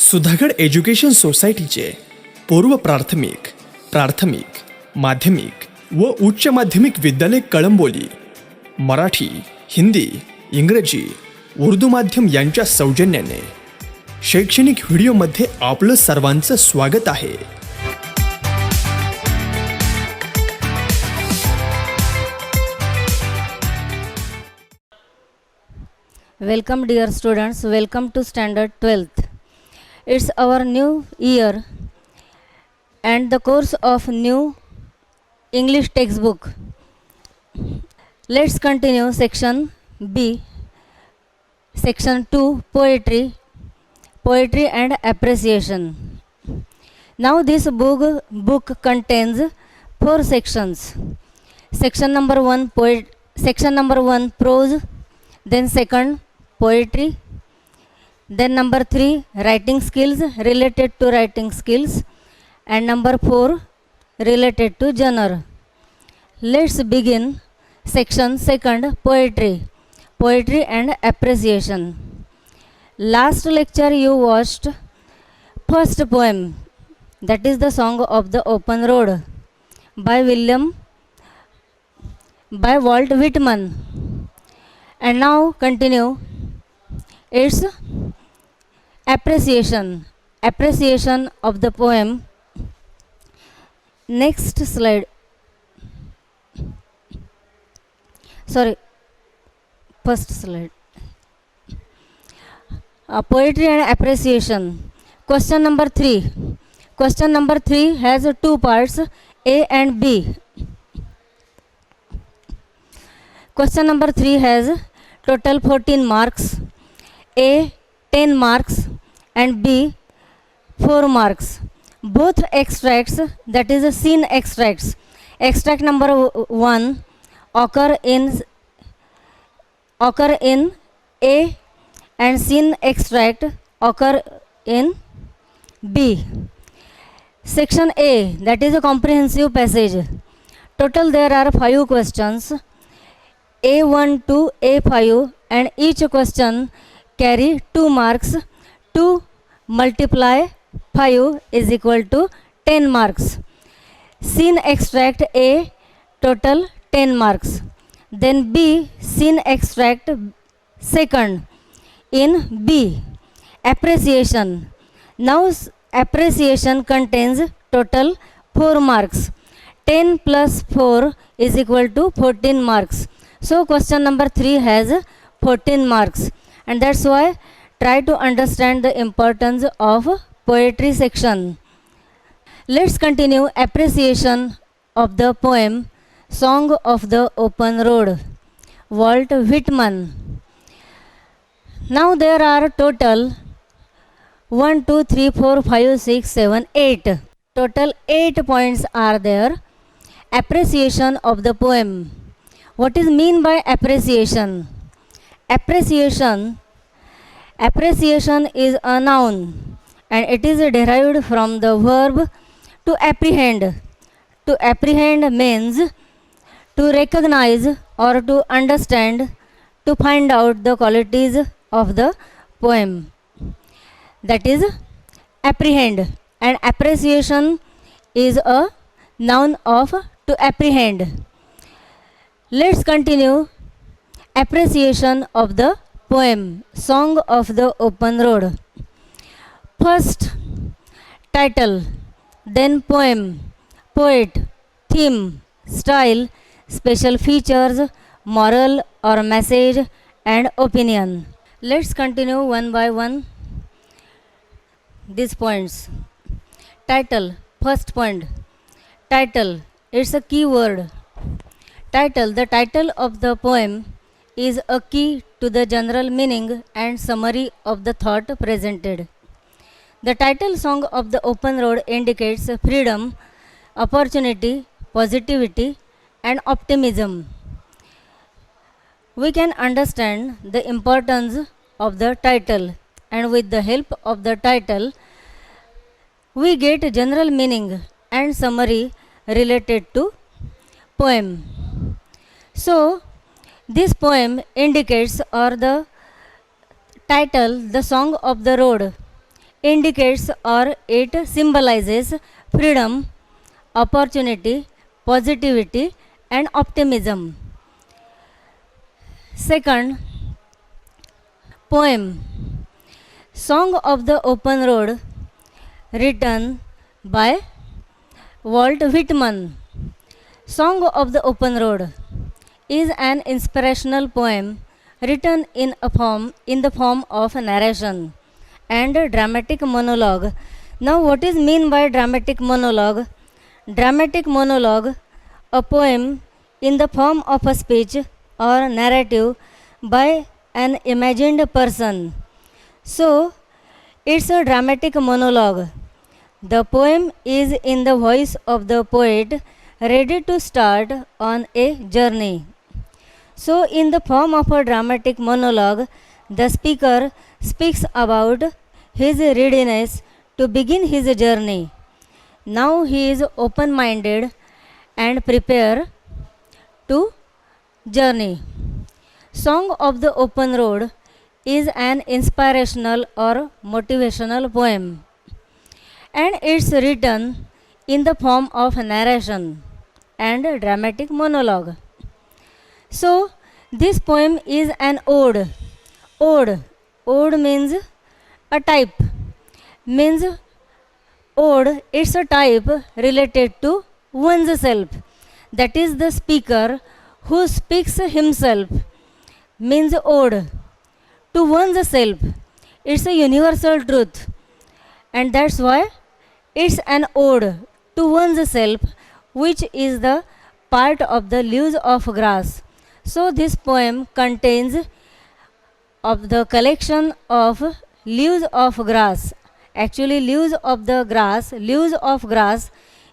Sudhagad education सोसायटीचे पूर्व प्राथमिक, प्राथमिक, माध्यमिक व उच्च माध्यमिक विद्यालय कळंबोली मराठी, हिंदी, इंग्रजी, उर्दू माध्यम यांच्या सौजन्याने शैक्षणिक व्हिडिओमध्ये आपलं सर्वांचं स्वागत आहे. Welcome dear students, welcome to standard 12th. It's our new year and the course of new English textbook. Let's continue section B, section 2, poetry and appreciation. Now this book contains 4 sections. Section number 1 prose, then second poetry, then number 3 writing skills related to writing skills, and number 4 related to genre. Let's begin section second, poetry and appreciation. Last lecture you watched first poem, that is the Song of the Open Road by Walt Whitman. And now continue its appreciation of the poem. Next slide. First slide. Poetry and appreciation. Question number 3 has 2 parts, A and B. Question number 3 has total 14 marks, A 10 marks and B 4 marks. Both extracts, that is scene extracts, extract number 1 occur in A and scene extract occur in B. Section A, that is a comprehensive passage. Total there are 5 questions, A1 to A5, and each question carry 2 marks. 2 multiply 5 is equal to 10 marks. Scene extract A, total 10 marks. Then B, scene extract second in B. Appreciation. Now appreciation contains total 4 marks. 10 plus 4 is equal to 14 marks. So question number 3 has 14 marks, and that's why try to understand the importance of poetry section. Let's continue appreciation of the poem Song of the Open Road, Walt Whitman. Now there are total 1, 2, 3, 4, 5, 6, 7, 8. Total 8 points are there. Appreciation of the poem. What is mean by appreciation? Appreciation is a noun and it is derived from the verb to apprehend. To apprehend means to recognize or to understand, to find out the qualities of the poem. That is apprehend, and appreciation is a noun of to apprehend. Let's continue appreciation of the poem Song of the Open Road. First title, then poem, poet, theme, style, special features, moral or message, and opinion. Let's continue one by one these points. Title, first point. Title, it's a key word. Title, the title of the poem is a key to the general meaning and summary of the thought presented. The title Song of the Open Road indicates freedom, opportunity, positivity, and optimism. We can understand the importance of the title, and with the help of the title, we get general meaning and summary related to poem. So this poem indicates, or the title, The Song of the Road, indicates or it symbolizes freedom, opportunity, positivity, and optimism. Second, poem Song of the Open Road, written by Walt Whitman. Song of the Open Road is an inspirational poem written in the form of narration and dramatic monologue. Now, what is mean by dramatic monologue? Dramatic monologue, a poem in the form of a speech or narrative by an imagined person. So, it's a dramatic monologue. The poem is in the voice of the poet, ready to start on a journey. So, in the form of a dramatic monologue, the speaker speaks about his readiness to begin his journey. Now he is open minded and prepared to journey. Song of the Open Road is an inspirational or motivational poem, and it's written in the form of narration and dramatic monologue. So, this poem is an ode. Ode. Ode means a type. Means ode, it's a type related to one's self. That is the speaker who speaks himself. Means ode to one's self. It's a universal truth. And that's why it's an ode to one's self, which is the part of the leaves of grass. So this poem contains of the collection of leaves of grass. Actually, leaves of grass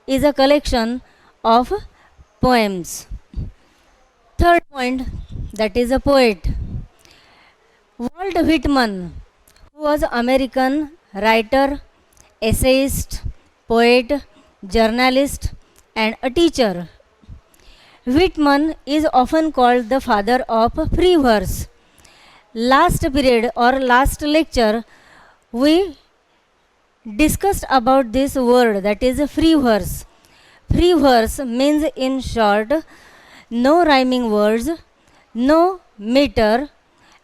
is a collection of poems. Third point, that is a poet. Walt Whitman, who was American writer, essayist, poet, journalist, and a teacher. Whitman is often called the father of free verse. Last period or last lecture, we discussed about this word, that is free verse. Free verse means, in short, no rhyming words, no meter,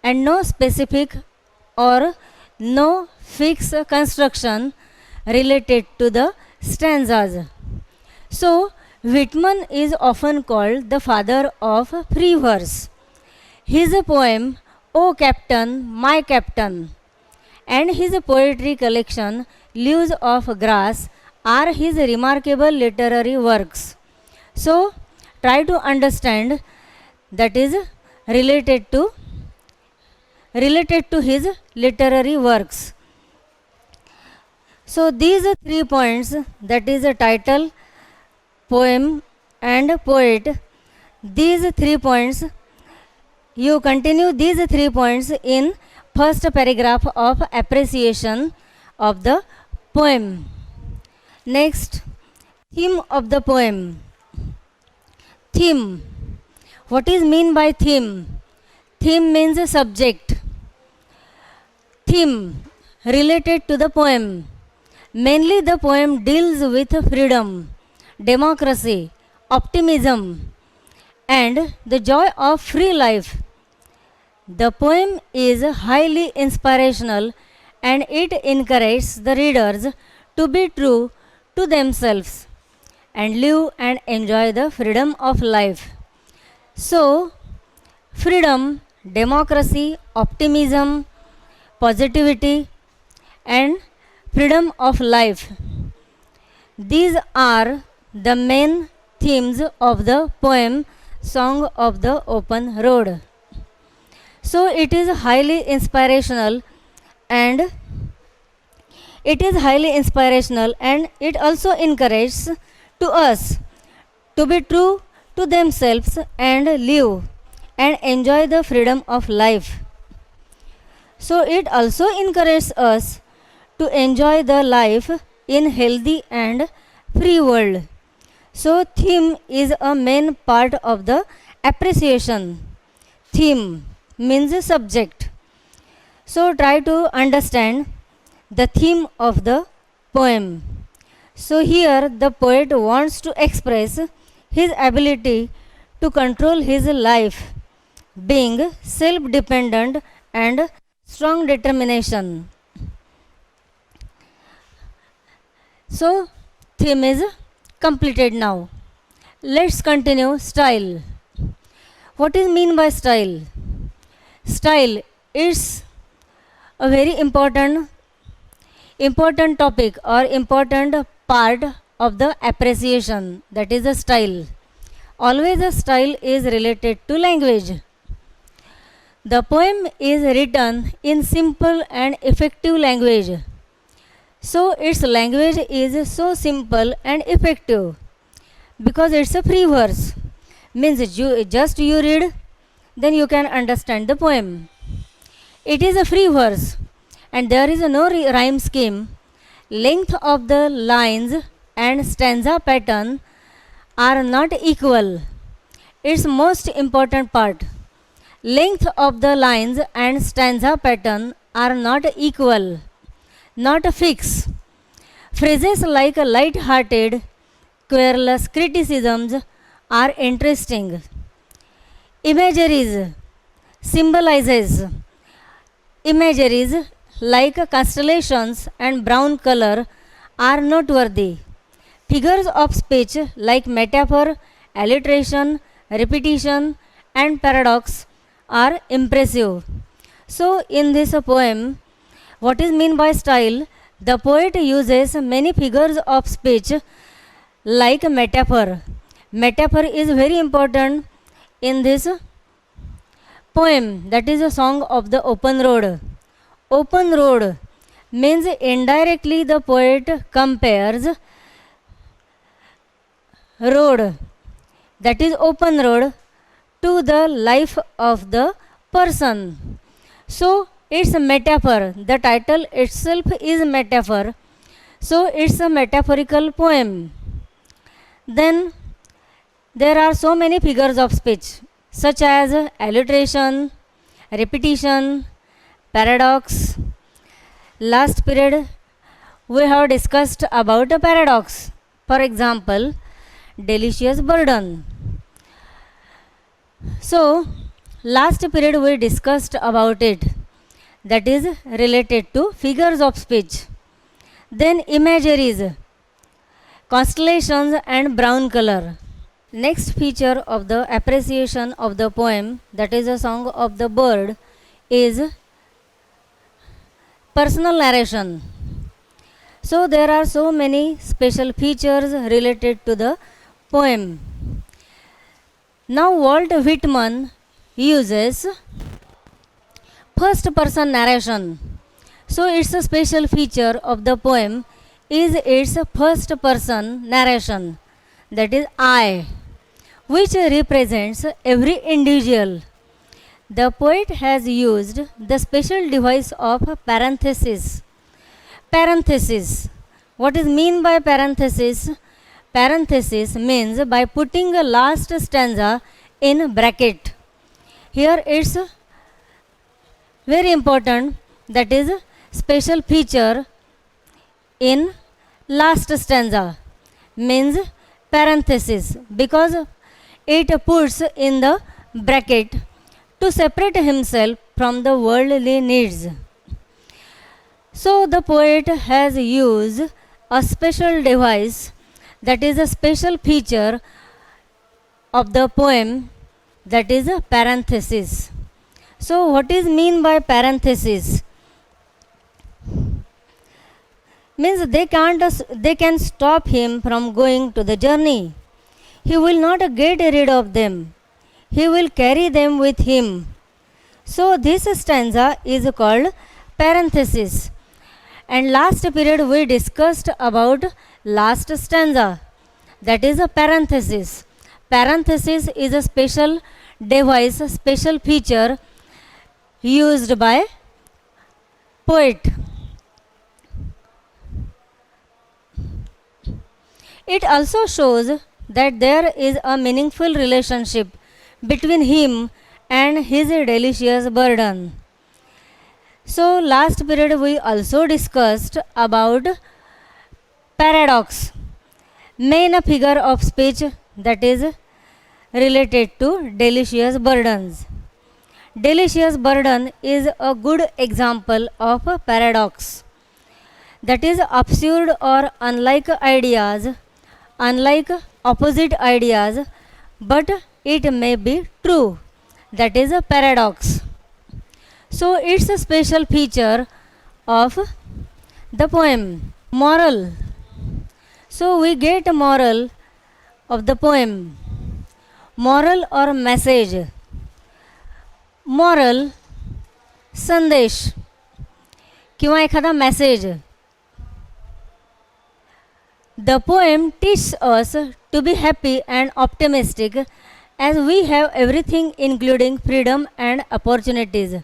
and no specific or no fixed construction related to the stanzas. So, Whitman is often called the father of free verse. His poem, O Captain, My Captain, and his poetry collection, Leaves of Grass, are his remarkable literary works. So, try to understand, that is related to his literary works. So these 3 points, that is a title, poem and poet, these 3 points, you continue these 3 points in first paragraph of appreciation of the poem. Next, theme of the poem. Theme. What is mean by theme? Theme means a subject. Theme related to the poem. Mainly the poem deals with freedom, democracy, optimism, and the joy of free life. The poem is highly inspirational and it encourages the readers to be true to themselves and live and enjoy the freedom of life. So, freedom, democracy, optimism, positivity, and freedom of life. These are the main themes of the poem Song of the Open Road. So it is highly inspirational and it also encourages to us to be true to themselves and live and enjoy the freedom of life. So it also encourages us to enjoy the life in healthy and free world. So theme is a main part of the appreciation. Theme means subject. So try to understand the theme of the poem. So, here the poet wants to express his ability to control his life, being self dependent and strong determination. So, theme is completed now. Let's continue style. What is mean by style? Style is a very important topic or important part of the appreciation, that is the style. Always a style is related to language. The poem is written in simple and effective language. So its language is so simple and effective because it's a free verse. Means you read, then you can understand the poem. It is a free verse and there is no rhyme scheme. Length of the lines and stanza pattern are not equal. Its most important part. Length of the lines and stanza pattern are not equal, not fixed. Phrases like light-hearted, querulous criticisms are interesting. Imageries symbolizes. Imageries like constellations and brown color are noteworthy. Figures of speech like metaphor, alliteration, repetition, and paradox are impressive. So, in this poem, what is meant by style? The poet uses many figures of speech like metaphor. Metaphor is very important in this poem, that is a song of the open road. Open road means indirectly the poet compares road, that is open road, to the life of the person. So it's a metaphor. The title itself is metaphor. So it's a metaphorical poem. Then there are so many figures of speech such as alliteration, repetition, paradox. Last period we have discussed about a paradox. For example, delicious burden. So last period we discussed about it, that is related to figures of speech. Then imageries, constellations and brown color. Next feature of the appreciation of the poem, that is a song of the bird, is personal narration. So there are so many special features related to the poem. Now Walt Whitman uses first person narration. So it's a special feature of the poem is its first person narration, that is I, which represents every individual. The poet has used the special device of parenthesis. Parenthesis. What is mean by parenthesis? Parenthesis means by putting a last stanza in bracket. Here it's very important, that is special feature in last stanza means parenthesis, because it puts in the bracket to separate himself from the worldly needs. So the poet has used a special device, that is a special feature of the poem, that is a parenthesis. So what is mean by parenthesis? Means they can stop him from going to the journey. He will not get rid of them. He will carry them with him. So this stanza is called parenthesis. And last period we discussed about last stanza, that is a parenthesis. Parenthesis is a special device, a special feature used by poet. It also shows that there is a meaningful relationship between him and his delicious burden. So last period we also discussed about paradox, main figure of speech that is related to delicious burdens. Delicious burden is a good example of a paradox. That is absurd or unlike opposite ideas, but it may be true. That is a paradox. So it's a special feature of the poem. Moral. So we get a moral of the poem. Moral or message. Moral, संदेश किंवा एखादा message. The poem teaches us to be happy and optimistic as we have everything including freedom and opportunities.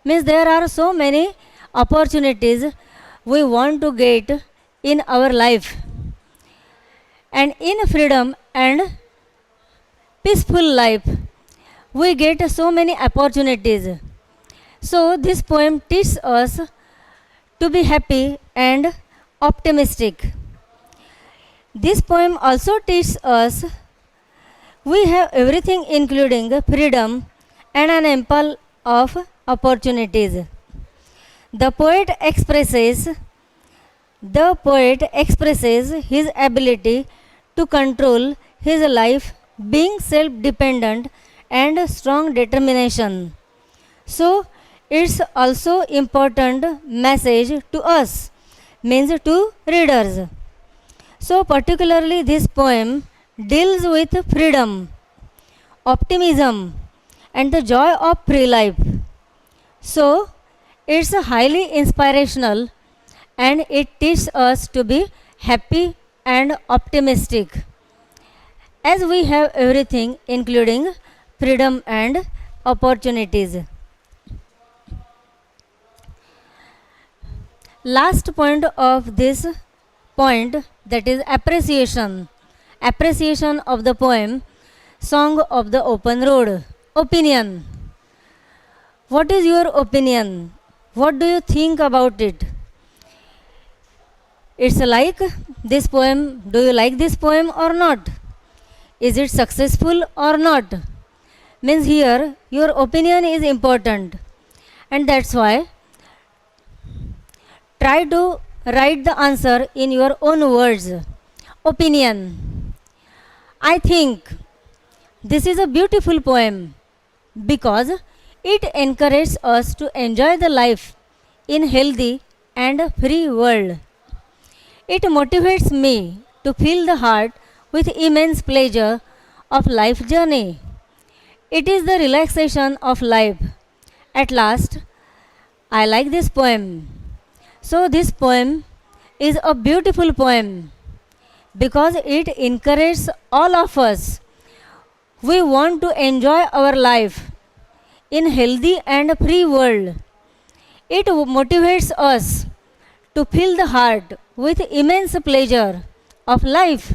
Means there are so many opportunities we want to get in our life. And in freedom and peaceful life, we get so many opportunities. So this poem teaches us to be happy and optimistic. This poem also teaches us we have everything including freedom and an ample of opportunities. The poet expresses his ability to control his life, being self-dependent and strong determination. So it's also important message to us, means to readers. So particularly this poem deals with freedom, optimism and the joy of free life. So it's highly inspirational and it teaches us to be happy and optimistic as we have everything including freedom and opportunities. Last point of this point, that is appreciation. Appreciation of the poem Song of the Open Road. Opinion. What is your opinion? What do you think about it? It's like this poem. Do you like this poem or not? Is it successful or not? Means here your opinion is important, and that's why try to write the answer in your own words. Opinion. I think this is a beautiful poem because it encourages us to enjoy the life in healthy and free world. It motivates me to fill the heart with immense pleasure of life journey. It is the relaxation of life. At last, I like this poem. So this poem is a beautiful poem because it encourages all of us. We want to enjoy our life in healthy and free world. It motivates us to fill the heart with immense pleasure of life.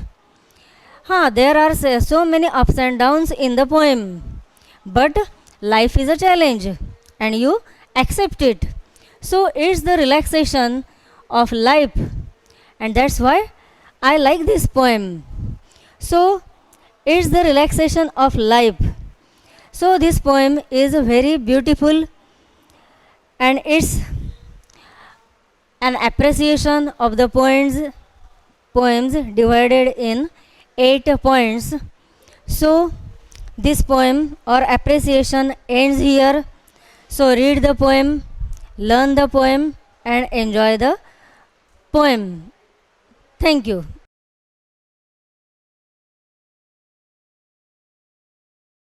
There are so many ups and downs in the poem, but life is a challenge and you accept it. So it's the relaxation of life, and that's why I like this poem. So it's the relaxation of life. So this poem is very beautiful and it's an appreciation of the poems divided in 8 points. So this poem or appreciation ends here. So read the poem, learn the poem and enjoy the poem. Thank you.